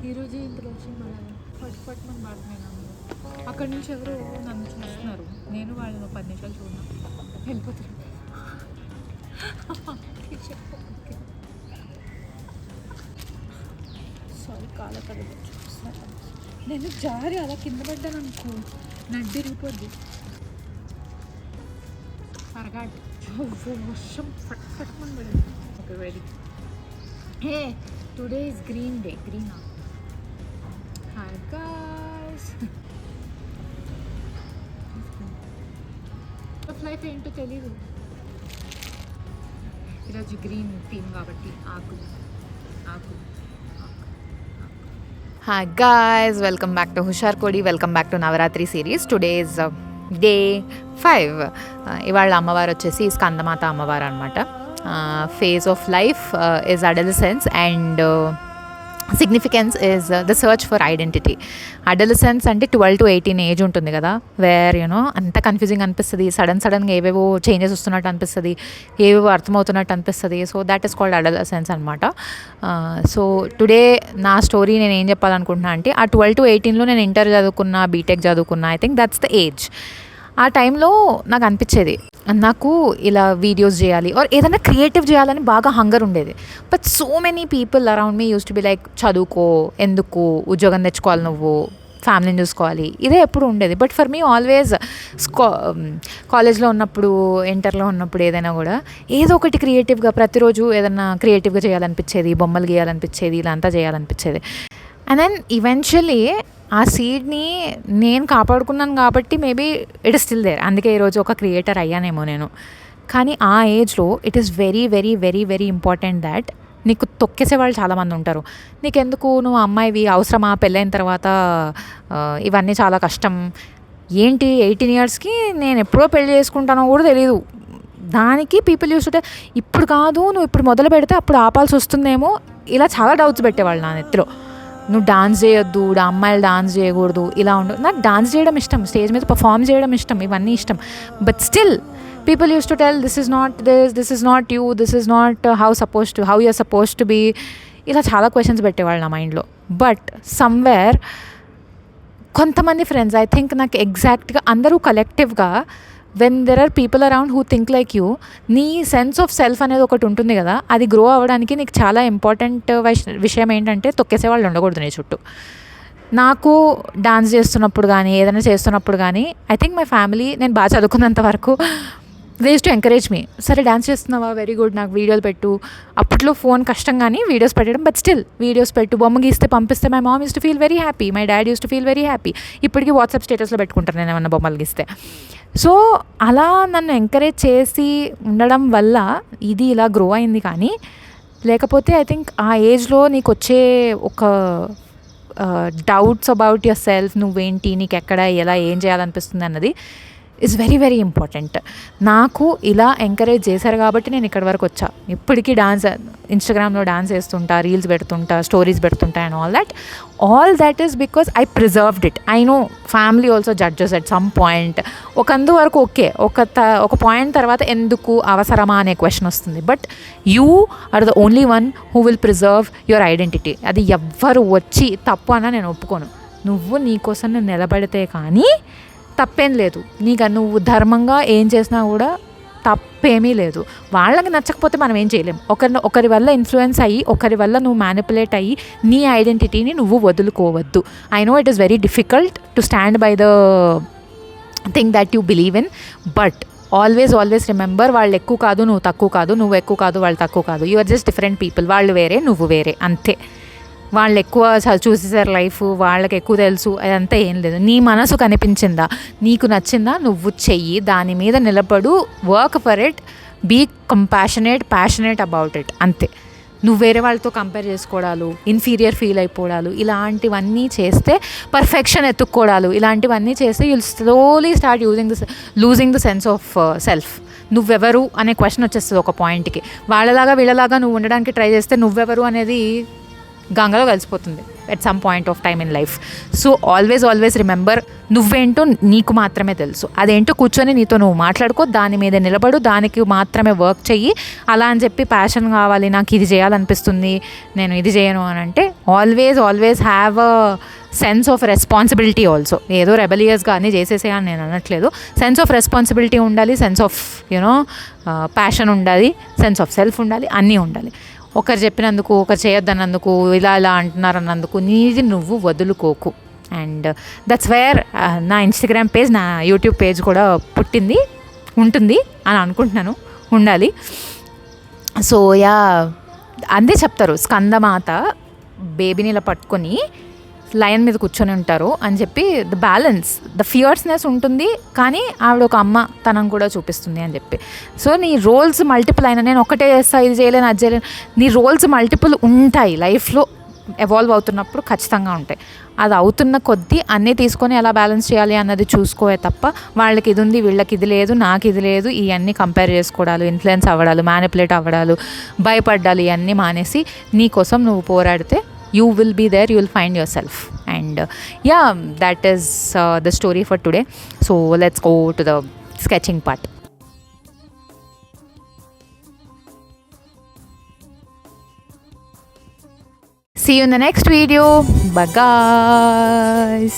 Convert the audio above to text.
ఈరోజు ఇంతలో వచ్చి మళ్ళీ ఫట్ ఫట్ మనం పడుతున్నాను. అక్కడి నుంచి ఎవరు నన్ను చూస్తున్నారు, నేను వాళ్ళని 10 నిమిషాలు చూడను వెళ్ళిపోతారు. సారీ కాల కదా నేను జారి అలా కింద పడ్డాను అనుకో, నడ్డి విరిగిపోద్ది. పరగాట్ వర్షం ఫట్ ఫట్ మనం పడింది. Okay ready. Hey today is green day. గ్రీనా? Hi guys. లైఫ్ ఏంటో తెలీదు. ఈరోజు గ్రీన్ థీమ్ కాబట్టి ఆకు ఆకు. Hi guys, welcome back to Hushar Kodi, welcome back to Navaratri series. Today is day 5. ఇవాళ అమ్మవారు వచ్చేసి స్కందమాత అమ్మవారు అనమాట. Phase of life is adolescence and significance is the search for identity. Adolescence అంటే 12 to 18 ఏజ్ ఉంటుంది కదా, వేర్ యూనో అంత confusing అనిపిస్తుంది. సడన్గా ఏవేవో చేంజెస్ వస్తున్నట్టు అనిపిస్తుంది, ఏవేవో అర్థమవుతున్నట్టు అనిపిస్తుంది. So that is called adolescence అనమాట. సో టుడే నా స్టోరీ నేను ఏం చెప్పాలనుకుంటున్నా అంటే, ఆ 12 to 18లో నేను ఇంటర్ చదువుకున్నా, బీటెక్ చదువుకున్నా. I think that's the age. ఆ టైంలో నాకు అనిపించేది, నాకు ఇలా వీడియోస్ చేయాలి ఆర్ ఏదైనా క్రియేటివ్ చేయాలని బాగా హంగర్ ఉండేది. But so many people around me use to be like, చదువుకో, ఎందుకు, ఉద్యోగం తెచ్చుకోవాలి, నువ్వు ఫ్యామిలీని చూసుకోవాలి, ఇదే ఎప్పుడు ఉండేది. బట్ ఫర్ మీ ఆల్వేస్ కాలేజ్లో ఉన్నప్పుడు, ఇంటర్లో ఉన్నప్పుడు ఏదైనా కూడా ఏదో ఒకటి క్రియేటివ్గా, ప్రతిరోజు ఏదైనా క్రియేటివ్గా చేయాలనిపించేది, బొమ్మలు గీయాలనిపించేది, ఇలా అంతా చేయాలనిపించేది. అండ్ దెన్ ఈవెన్చువల్లీ ఆ సీడ్ని నేను కాపాడుకున్నాను కాబట్టి maybe it is still there. అందుకే ఈరోజు ఒక క్రియేటర్ అయ్యానేమో నేను. కానీ ఆ ఏజ్లో it is very very very very important that నీకు తొక్కేసే వాళ్ళు చాలామంది ఉంటారు. నీకెందుకు, నువ్వు అమ్మాయివి, అవసరమా, పెళ్ళైన తర్వాత ఇవన్నీ చాలా కష్టం, ఏంటి 18 yearsకి నేను ఎప్పుడో పెళ్లి చేసుకుంటానో కూడా తెలియదు. దానికి పీపుల్ యూస్ టు, ఇప్పుడు కాదు, నువ్వు ఇప్పుడు మొదలు పెడితే అప్పుడు ఆపాల్సి వస్తుందేమో, ఇలా చాలా డౌట్స్ పెట్టేవాళ్ళు నా నెత్తిలో. నువ్వు డాన్స్ చేయొద్దు, అమ్మాయిలు డాన్స్ చేయకూడదు, ఇలా ఉండదు. నాకు డాన్స్ చేయడం ఇష్టం, స్టేజ్ మీద పర్ఫామ్ చేయడం ఇష్టం, ఇవన్నీ ఇష్టం. But still people use to tell, this is not this is not you, this is not how you are suppose to be. ఇలా చాలా క్వశ్చన్స్ పెట్టేవాళ్ళు నా మైండ్లో. బట్ సమ్వేర్ కొంతమంది ఫ్రెండ్స్, ఐ థింక్ నాకు ఎగ్జాక్ట్గా అందరూ కలెక్టివ్గా, when there are people around who think like you, నీ సెన్స్ ఆఫ్ సెల్ఫ్ అనేది ఒకటి ఉంటుంది కదా, అది గ్రో అవ్వడానికి నీకు చాలా ఇంపార్టెంట్ విషయం ఏంటంటే, తొక్కేసే వాళ్ళు ఉండకూడదు నీ చుట్టూ. నాకు డాన్స్ చేస్తున్నప్పుడు కానీ, ఏదైనా చేస్తున్నప్పుడు కానీ, ఐ థింక్ మై ఫ్యామిలీ, నేను బాగా చదువుకున్నంత వరకు దే యూస్ టు ఎంకరేజ్ మీ. సరే డాన్స్ చేస్తున్నావా, వెరీ గుడ్, నాకు వీడియోలు పెట్టు. అప్పట్లో ఫోన్ కష్టం కానీ వీడియోస్ పెట్టడం, బట్ స్టిల్ వీడియోస్ పెట్టు, బొమ్మ గీస్తే పంపిస్తే my mom use to feel very happy, my dad use to feel very happy. ఇప్పటికీ వాట్సాప్ స్టేటస్లో పెట్టుకుంటాను నేను ఏమన్నా బొమ్మలు గీస్తే. సో అలా నన్ను ఎంకరేజ్ చేసి ఉండడం వల్ల ఇది ఇలా గ్రో అయింది. కానీ లేకపోతే ఐ థింక్ ఆ ఏజ్లో నీకు వచ్చే ఒక డౌట్స్ అబౌట్ యువర్ సెల్ఫ్, నువ్వేంటి, నీకు ఎక్కడ, ఎలా, ఏం చేయాలనిపిస్తుంది అన్నది ఈజ్ వెరీ వెరీ ఇంపార్టెంట్. నాకు ఇలా ఎంకరేజ్ చేశారు కాబట్టి నేను ఇక్కడి వరకు వచ్చా. ఇప్పటికీ డాన్స్, ఇన్స్టాగ్రామ్లో డాన్స్ వేస్తుంటా, రీల్స్ పెడుతుంటా, స్టోరీస్ పెడుతుంటా and all that is because I preserved it. I know family also judges at some point. ఒకందు వరకు ఓకే, ఒక పాయింట్ తర్వాత ఎందుకు, అవసరమా అనే క్వశ్చన్ వస్తుంది. But you are the only one who will preserve your identity. అది ఎవ్వరు వచ్చి తప్పు అన్నా నేను ఒప్పుకోను. నువ్వు నీకోసం నువ్వు నిలబడితే కానీ తప్పేం లేదు. నువ్వు ధర్మంగా ఏం చేసినా కూడా తప్పేమీ లేదు. వాళ్ళకి నచ్చకపోతే మనం ఏం చేయలేం. ఒకరి వల్ల ఇన్ఫ్లుయెన్స్ అయ్యి, ఒకరి వల్ల నువ్వు మ్యానిపులేట్ అయ్యి నీ ఐడెంటిటీని నువ్వు వదులుకోవద్దు. I know it is very difficult to stand by the thing that you believe in, but always remember, వాళ్ళు ఎక్కువ కాదు, నువ్వు తక్కువ కాదు, నువ్వు ఎక్కువ కాదు, వాళ్ళు తక్కువ కాదు. You are just different people. వాళ్ళు వేరే, నువ్వు వేరే, అంతే. వాళ్ళు ఎక్కువ చూసేసారు లైఫ్, వాళ్ళకి ఎక్కువ తెలుసు, అదంతా ఏం లేదు. నీ మనసు కనిపించిందా, నీకు నచ్చిందా, నువ్వు చెయ్యి, దాని మీద నిలబడు, work for it, be passionate about it, అంతే. నువ్వు వేరే వాళ్ళతో కంపేర్ చేసుకోవడాలు, ఇన్ఫీరియర్ ఫీల్ అయిపోవడాలు, ఇలాంటివన్నీ చేస్తే, పర్ఫెక్షన్ ఎత్తుక్కోవడాలు, ఇలాంటివన్నీ చేస్తే you'll slowly start losing the sense of self. నువ్వెవరు అనే క్వశ్చన్ వచ్చేస్తుంది ఒక పాయింట్కి. వాళ్ళలాగా వీళ్ళలాగా నువ్వు ఉండడానికి ట్రై చేస్తే నువ్వెవరు అనేది గంగలో కలిసిపోతుంది at some point of time in life. So always remember, నువ్వేంటో నీకు మాత్రమే తెలుసు. అదేంటో కూర్చొని నీతో నువ్వు మాట్లాడుకో, దాని మీద నిలబడు, దానికి మాత్రమే వర్క్ చెయ్యి. అలా అని చెప్పి ప్యాషన్ కావాలి, నాకు ఇది చేయాలనిపిస్తుంది, నేను ఇది చేయను అని అంటే always have a sense of responsibility also. ఏదో రెబలియస్గా అన్నీ చేసేసేయని నేను అనట్లేదు. సెన్స్ ఆఫ్ రెస్పాన్సిబిలిటీ ఉండాలి, సెన్స్ ఆఫ్ ప్యాషన్ ఉండాలి, సెన్స్ ఆఫ్ సెల్ఫ్ ఉండాలి, అన్నీ ఉండాలి. ఒకరు చెప్పినందుకు, ఒకరు చేయొద్దన్నందుకు, ఇలా అంటున్నారన్నందుకు నీది నువ్వు వదులుకోకు. అండ్ దట్స్ వేర్ నా ఇన్స్టాగ్రామ్ పేజ్, నా యూట్యూబ్ పేజ్ కూడా ఉంటుంది అని అనుకుంటున్నాను, ఉండాలి. సో అందే చెప్తారు, స్కందమాత బేబీని ఇలా పట్టుకొని లైన్ మీద కూర్చొని ఉంటారు అని చెప్పి ద బ్యాలెన్స్, ద ఫియర్స్నెస్ ఉంటుంది, కానీ ఆవిడ ఒక అమ్మ తనం కూడా చూపిస్తుంది అని చెప్పి. సో నీ రోల్స్ మల్టిపుల్ అయినా, నేను ఒకటే చేస్తా, ఇది చేయలేను, అది చేయలేను, నీ రోల్స్ మల్టిపుల్ ఉంటాయి లైఫ్లో. ఎవాల్వ్ అవుతున్నప్పుడు ఖచ్చితంగా ఉంటాయి. అది అవుతున్న కొద్దీ అన్నీ తీసుకొని ఎలా బ్యాలెన్స్ చేయాలి అన్నది చూసుకోవే తప్ప, వాళ్ళకి ఇది ఉంది, వీళ్ళకి ఇది లేదు, నాకు ఇది లేదు, ఇవన్నీ కంపేర్ చేసుకోవడాలు, ఇన్ఫ్లుయెన్స్ అవ్వడాలు, మ్యానిపులేట్ అవ్వడాలు, భయపడ్డాలు, ఇవన్నీ మానేసి నీ కోసం నువ్వు పోరాడితే you will be there, you will find yourself. And that is the story for today. So let's go to the sketching part. See you in the next video. Bye guys.